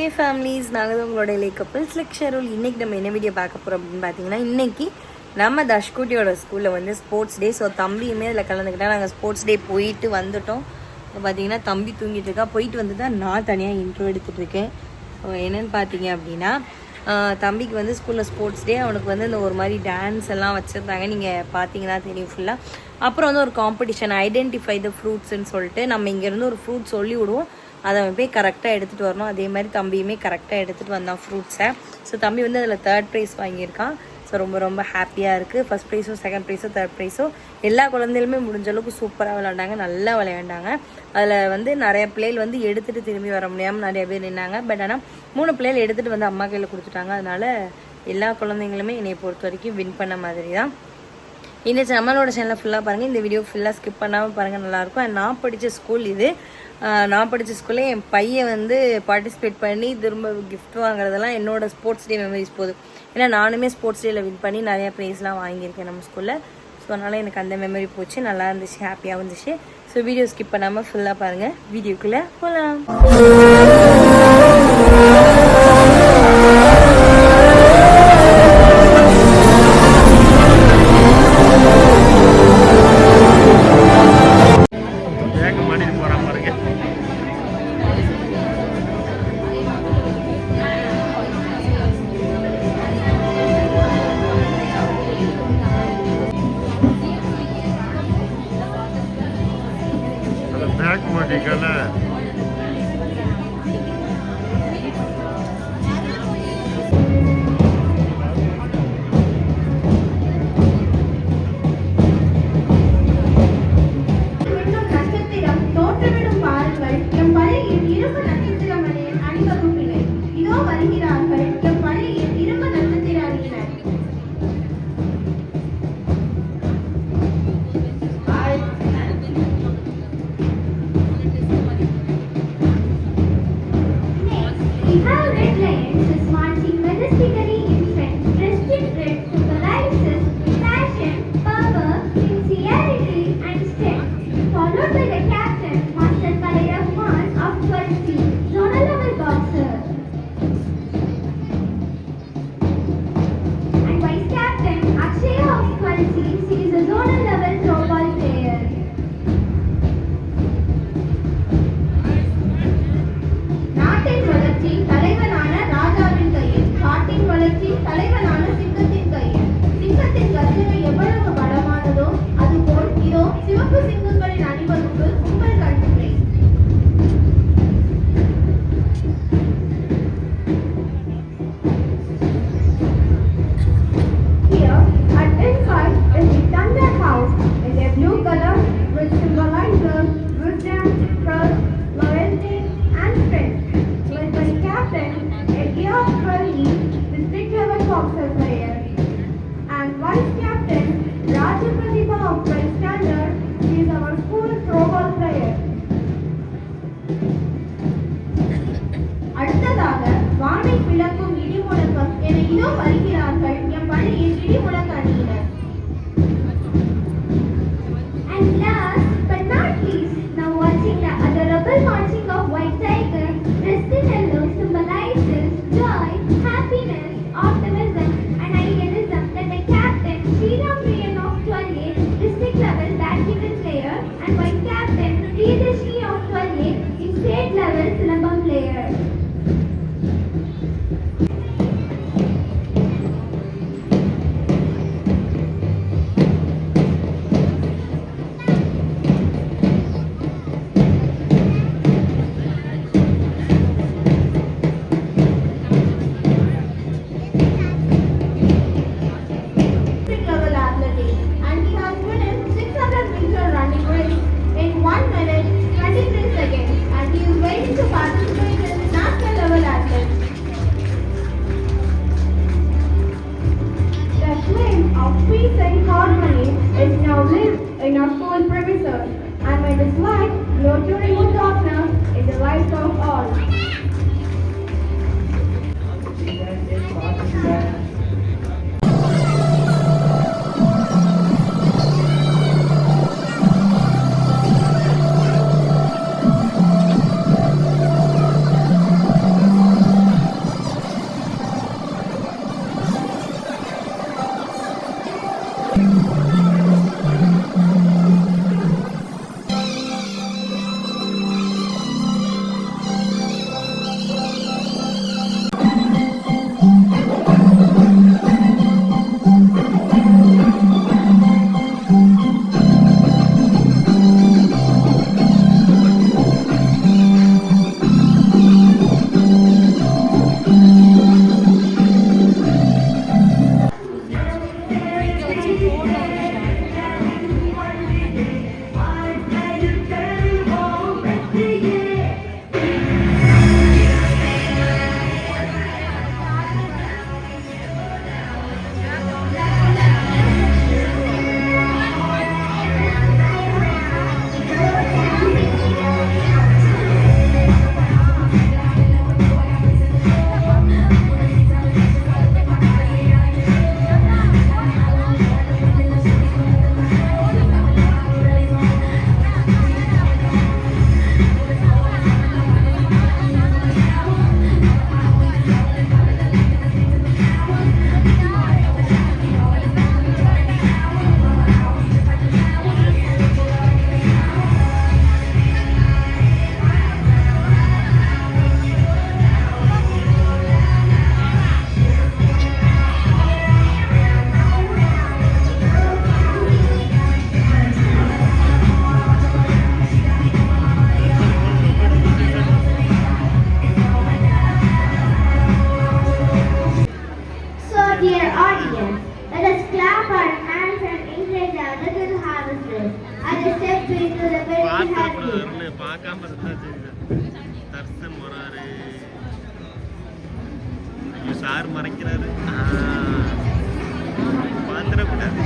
ஹே families, நாங்கள் தான் உங்களோட லே கப்பிள்ஸ் லெக்சரூல். இன்றைக்கி நம்ம என்ன வீடியோ பார்க்க போகிறோம் அப்படின்னு பார்த்தீங்கன்னா, இன்றைக்கி நம்ம தஷ்குட்டியோட ஸ்கூலில் வந்து ஸ்போர்ட்ஸ் டே. ஸோ தம்பியுமே அதில் கலந்துக்கிட்டால் நாங்கள் ஸ்போர்ட்ஸ் டே போயிட்டு வந்துட்டோம். இப்போ பார்த்தீங்கன்னா தம்பி தூங்கிட்டு இருக்கா. போயிட்டு வந்து தான் நான் தனியாக இன்ட்ரோ எடுத்துகிட்ருக்கேன். ஸோ என்னென்னு பார்த்தீங்க அப்படின்னா, தம்பிக்கு வந்து ஸ்கூலில் ஸ்போர்ட்ஸ் டே. அவனுக்கு வந்து இந்த ஒரு மாதிரி டான்ஸ் எல்லாம் வச்சுருந்தாங்க, நீங்கள் பார்த்தீங்கன்னா தெரியும் ஃபுல்லாக. அப்புறம் வந்து ஒரு காம்படிஷன், ஐடென்டிஃபை த ஃப்ரூட்ஸ்ன்னு சொல்லிட்டு நம்ம இங்கேருந்து ஒரு ஃப்ரூட் சொல்லி விடுவோம், அதை போய் கரெக்டாக எடுத்துகிட்டு வரணும். அதே மாதிரி தம்பியுமே கரெக்டாக எடுத்துகிட்டு வந்தான் ஃப்ரூட்ஸை. ஸோ தம்பி வந்து அதில் 3rd ப்ரைஸ் வாங்கியிருக்கான். ஸோ ரொம்ப ரொம்ப ஹாப்பியாக இருக்குது. ஃபஸ்ட் ப்ரைஸோ, செகண்ட் ப்ரைஸோ, 3rd ப்ரைஸோ எல்லா குழந்தைகளுமே முடிஞ்ச அளவுக்கு சூப்பராக விளையாண்டாங்க, நல்லா விளையாண்டாங்க. அதில் வந்து நிறைய பிள்ளைகள் வந்து எடுத்துகிட்டு திரும்பி வர முடியாமல் நிறைய பேர் நின்னாங்க. பட் ஆனால் 3 பிள்ளைகள் எடுத்துகிட்டு வந்து அம்மா கையில் கொடுத்துட்டாங்க. அதனால் எல்லா குழந்தைங்களுமே என்னை பொறுத்த வரைக்கும் வின் பண்ண மாதிரி தான். இந்த நம்மளோட சேனலை ஃபுல்லாக பாருங்கள், இந்த வீடியோ ஃபுல்லாக ஸ்கிப் பண்ணாமல் பாருங்கள், நல்லாயிருக்கும். நான் படித்த ஸ்கூல் இது. நான் படித்த ஸ்கூலில் என் பையன் வந்து பார்ட்டிசிபேட் பண்ணி திரும்ப கிஃப்ட் வாங்குறதெல்லாம் என்னோடய ஸ்போர்ட்ஸ் டே மெமரிஸ் போதும். ஏன்னா நானுமே ஸ்போர்ட்ஸ் டேயில் வின் பண்ணி நிறையா ப்ரைஸ்லாம் வாங்கியிருக்கேன் நம்ம ஸ்கூலில். ஸோ அதனால் எனக்கு அந்த மெமரி போச்சு, நல்லா இருந்துச்சு, ஹாப்பியாக இருந்துச்சு. ஸோ வீடியோ ஸ்கிப் பண்ணாமல் ஃபுல்லாக பாருங்கள். வீடியோக்குள்ளே போகலாம். Here, at N5 is பார்க்காம இருந்தா தர்சன் வராரு. ஐயோ சார் மறைக்கிறாரு. பார்த்துடக்கூடாது.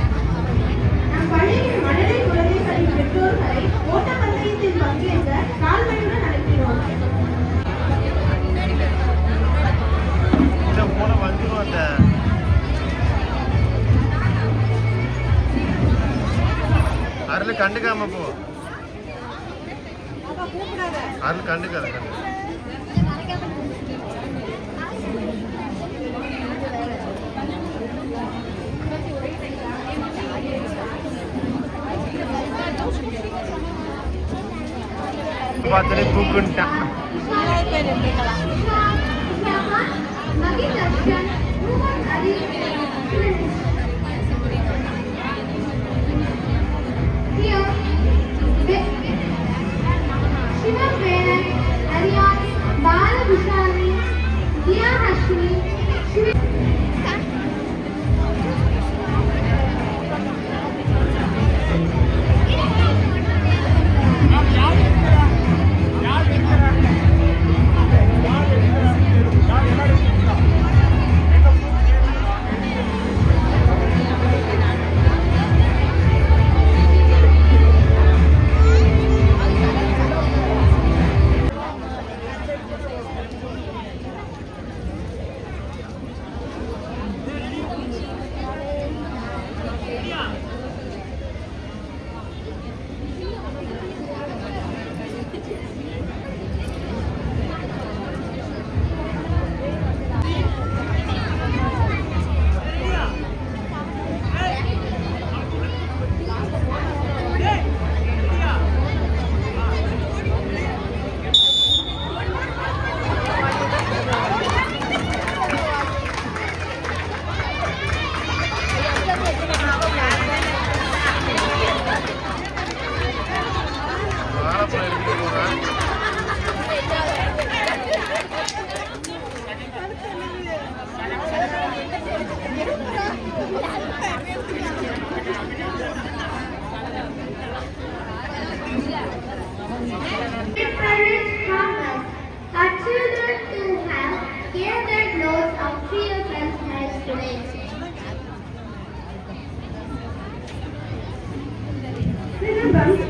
போல வந்துடும் அந்த அருள் கண்டுக்காம போ. அருள் கண்டுக்காத. பார்த்துட்டு தூக்குன்ட்டான்.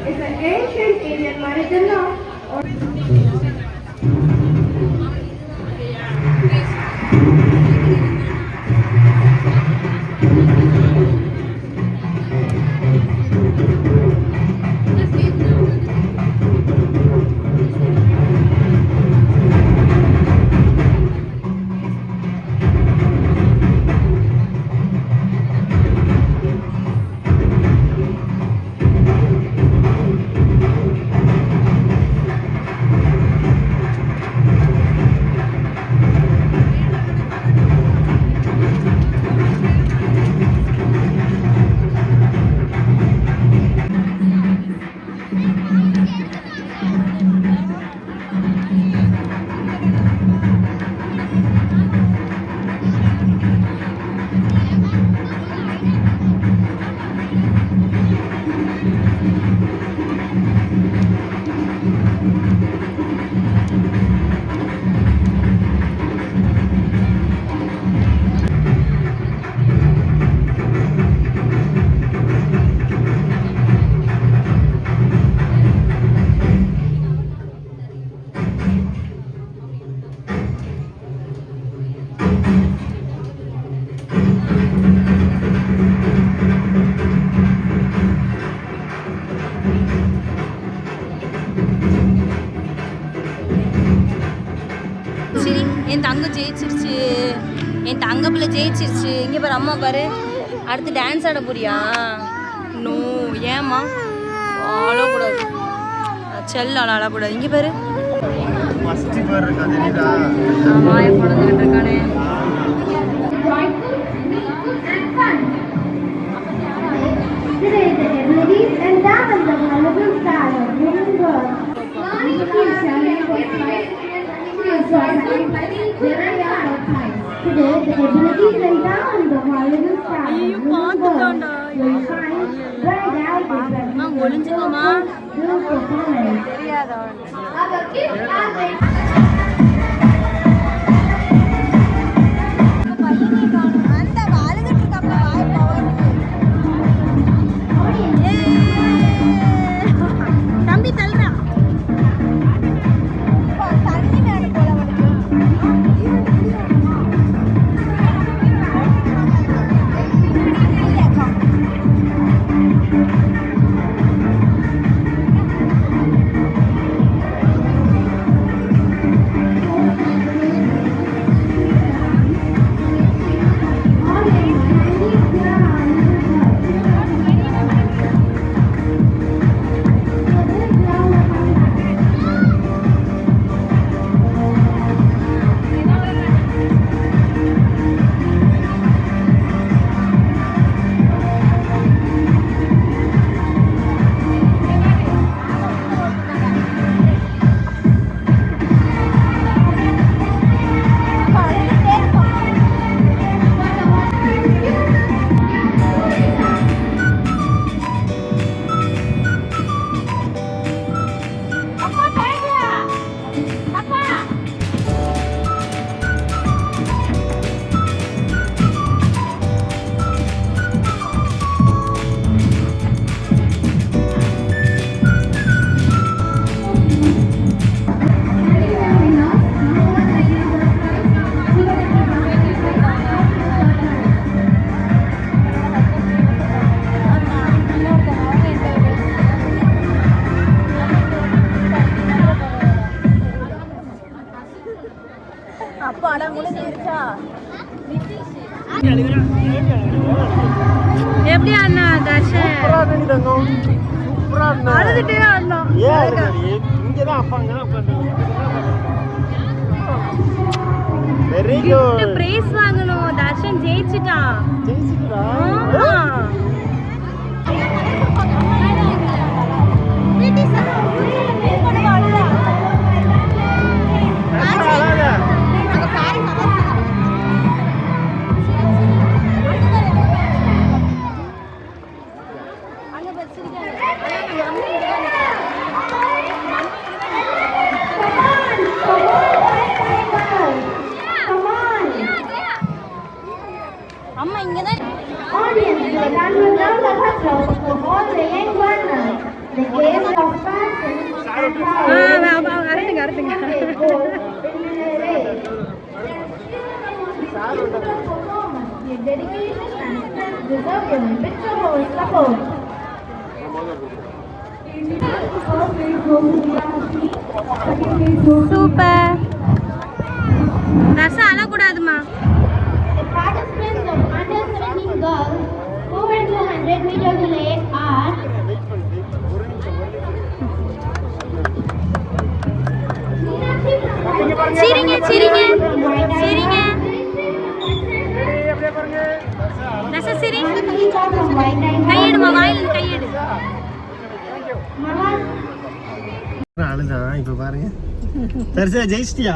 Is an ancient Indian Maridana or என் தங்கம் ஜெயிச்சிருச்சு, என் தங்க பிள்ளை ஜெயிச்சிருச்சு. இங்கே பாரு அம்மா பாரு, அடுத்து டான்ஸ் ஆட போறியா? நோ, ஏம்மா ஆடக்கூடாது, செல்லால் ஆடக்கூடாது. இங்கே பாரு ஆமா என் குழந்தைகிட்டு இருக்கானே. Today, abilities and down the horizontal side. You'll find bright out different ஒளிஞ்சுக்கோமா blue performance. தெரியாதா Our kids are ready. அந்த அழுதுட்டு இருக்காப்ல வாய் பவர் தம்பி தள்ளுறான் தண்ணி மேல போல அப்பாடா முடிஞ்சிருச்சா எப்படி அண்ணா தர்ஷன் அழுதுட்டே ஆடணும் வெரி gift பிரைஸ் வாங்கணும் தர்ஷன் ஜெயிச்சிட்டான் ஆமா அம்மா இங்க தான் Audience, the band will now let us know for all the young learners. The game of fashion and power. அரட்டுங்க அரட்டுங்க They go in a race. Your dedication and strength deserve your big support. Super Darshan அழக்கூடாதுமா The participants of under 17 girls 4 and 200 meter relay are சிரிங்க சிரிங்க சிரிங்க தர்ஷன் சிரி கையெடுமா வாயிலிருந்து கையெடு அழுதான் இப்ப பாருங்க தரிசா ஜெயிச்சிட்டியா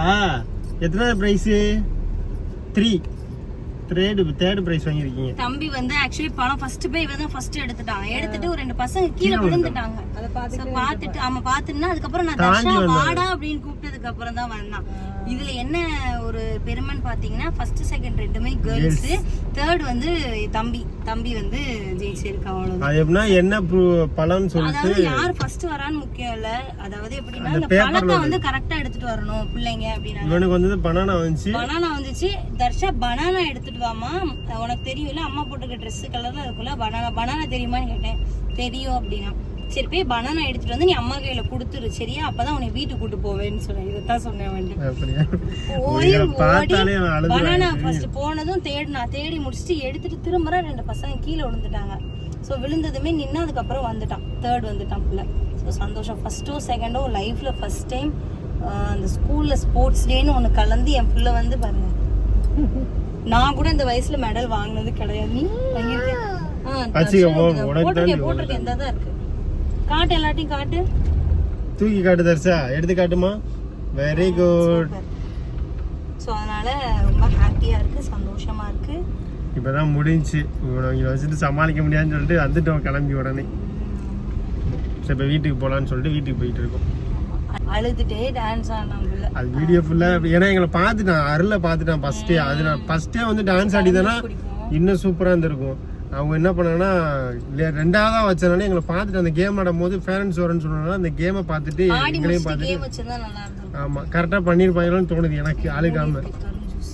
எத்தனாவது பிரைஸ் 3 தேர்ட் பிரைஸ் வாங்கிருக்கீங்க தம்பி வந்து ஆக்சுவலி பணம் ஃபர்ஸ்ட் போய் இவன் தான் ஃபர்ஸ்ட் எடுத்துட்டு ஒரு 2 பசங்க கீழே விழுந்துட்டாங்க அத பார்த்துட்டு ஆமா பாத்துன்னா அதுக்கப்புறம் நான் தர்ஷா வாடா அப்படின்னு கூப்பிட்டதுக்கு அப்புறம் தான் வந்தான் இதுல என்ன ஒரு பெருமைன்னு பாத்தீங்கன்னா ஃபர்ஸ்ட் செகண்ட் ரெண்டுமே கேர்ள்ஸ் தேர்ட் வந்து தம்பி வந்து ஜெயிச்சிருக்கா அவ்வளவுதான் அது எப்படின்னா என்ன பலன் சொல்லிட்டு அதாவது யார் ஃபர்ஸ்ட் வரான்னு முக்கியம் இல்ல அதாவது எப்படின்னா இந்த பழத்தை வந்து கரெக்டா எடுத்துட்டு வரணும் பிள்ளைங்க அப்படின்னா இவனுக்கு வந்து பனானா வந்துச்சு தர்ஷா பனானா எடுத்துட்டு வாமா உனக்கு தெரியும்ல அம்மா போட்டுக்க ட்ரெஸ் கலர்ல இருக்குல்ல பனானா தெரியுமான்னு கேட்டேன் தெரியும் அப்படின்னா சரி போய் பனானா எடுத்துட்டு வந்து நீ அம்மா கையில கொடுத்துரு சரியா அப்பதான் உன்னை வீட்டுக்கு கூட்டு போவேன்னு சொன்னேன் இதைத்தான் சொன்னேன் பனானா ஃபர்ஸ்ட் போனதும் தேடி முடிச்சுட்டு எடுத்துட்டு திரும்ப 2 பசங்க கீழே விழுந்துட்டாங்க ஸோ விழுந்ததுமே நின்று அதுக்கப்புறம் வந்துட்டான் தேர்ட் வந்துட்டான் பிள்ளை ஸோ சந்தோஷம் ஃபர்ஸ்ட்டோ செகண்டோ லைஃப்ல ஃபர்ஸ்ட் டைம் அந்த ஸ்கூல்ல ஸ்போர்ட்ஸ் டேன்னு ஒன்று கலந்து என் பிள்ளை வந்து பாருங்க நான் கூட இந்த வயசுல மெடல் வாங்கினது கிடையாது நீ போட்டிருக்கேன் இந்த தான் இருக்கு காட்டு எல்லாத்தையும் காட்டு தூக்கி காட்டு தர்ஷா எடுத்து காட்டுமா வெரி குட் ஸோ அதனால ரொம்ப ஹாப்பியாக இருக்குது, சந்தோஷமாக இருக்குது. இப்பதான் முடிஞ்சு இவங்க வச்சுட்டு சமாளிக்க முடியாதுன்னு சொல்லிட்டு வந்துட்டோம் கிளம்பி உடனே. சரி இப்போ வீட்டுக்கு போகலான்னு சொல்லிட்டு வீட்டுக்கு போயிட்டு இருக்கோம். அழுதுட்டே டான்ஸ் ஆனாங்கல்ல, அது வீடியோ ஃபுல்லாக ஏன்னா எங்களை பார்த்துட்டான், அருளை பார்த்துட்டான் ஃபஸ்ட்டே. அது நான் ஃபஸ்ட்டே வந்து டான்ஸ் ஆடிதானா இன்னும் சூப்பராக இருந்திருக்கும். அவங்க என்ன பண்ணாங்கன்னா ரெண்டாவதாக வச்சனாலே எங்களை பார்த்துட்டு அந்த கேம் ஆடும் போது பேரண்ட்ஸ் வரேன்னு சொன்னாலும் அந்த கேமை பார்த்துட்டு எங்களையும் பார்த்துட்டு கேம் வச்சிருந்தா நல்லா இருந்திருக்கும். ஆமாம் கரெக்டாக பண்ணியிருப்பாங்களோன்னு தோணுது எனக்கு அழுகாமல்.